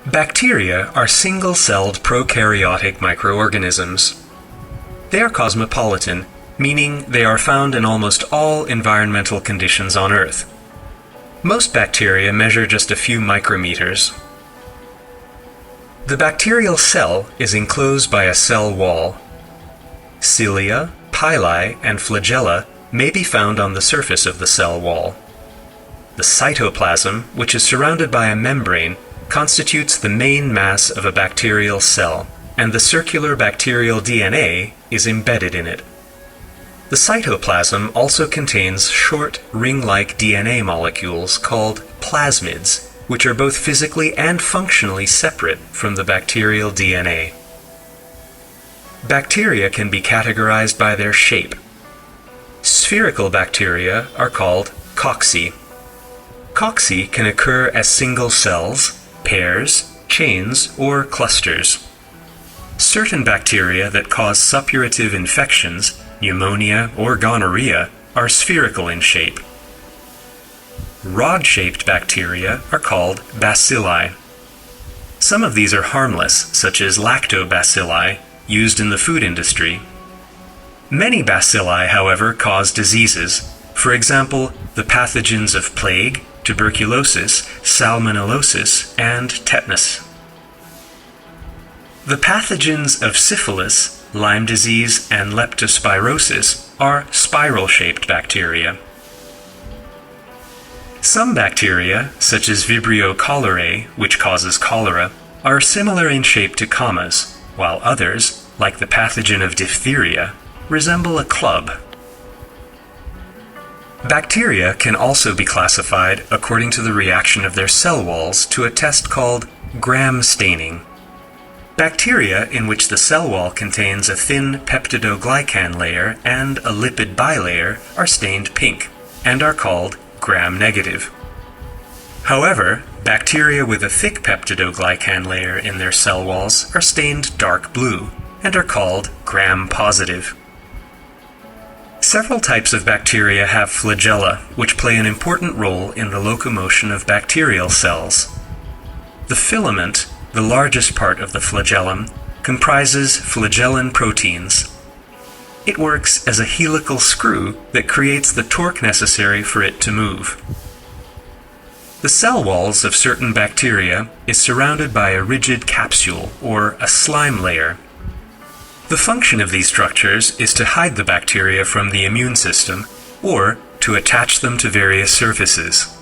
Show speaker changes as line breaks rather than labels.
Bacteria are single-celled prokaryotic microorganisms. They are cosmopolitan, meaning they are found in almost all environmental conditions on Earth. Most bacteria measure just a few micrometers. The bacterial cell is enclosed by a cell wall. Cilia, pili, and flagella may be found on the surface of the cell wall. The cytoplasm, which is surrounded by a membrane, constitutes the main mass of a bacterial cell, and the circular bacterial DNA is embedded in it. The cytoplasm also contains short, ring-like DNA molecules called plasmids, which are both physically and functionally separate from the bacterial DNA. Bacteria can be categorized by their shape. Spherical bacteria are called cocci. Cocci can occur as single cells, pairs, chains, or clusters. Certain bacteria that cause suppurative infections, pneumonia or gonorrhea, are spherical in shape. Rod-shaped bacteria are called bacilli. Some of these are harmless, such as lactobacilli, used in the food industry. Many bacilli, however, cause diseases. For example, the pathogens of plague, tuberculosis, salmonellosis, and tetanus. The pathogens of syphilis, Lyme disease, and leptospirosis are spiral-shaped bacteria. Some bacteria, such as Vibrio cholerae, which causes cholera, are similar in shape to commas, while others, like the pathogen of diphtheria, resemble a club. Bacteria can also be classified according to the reaction of their cell walls to a test called Gram staining. Bacteria in which the cell wall contains a thin peptidoglycan layer and a lipid bilayer are stained pink and are called gram-negative. However, bacteria with a thick peptidoglycan layer in their cell walls are stained dark blue and are called gram-positive. Several types of bacteria have flagella, which play an important role in the locomotion of bacterial cells. The filament, the largest part of the flagellum, comprises flagellin proteins. It works as a helical screw that creates the torque necessary for it to move. The cell walls of certain bacteria is surrounded by a rigid capsule or a slime layer. The function of these structures is to hide the bacteria from the immune system or to attach them to various surfaces.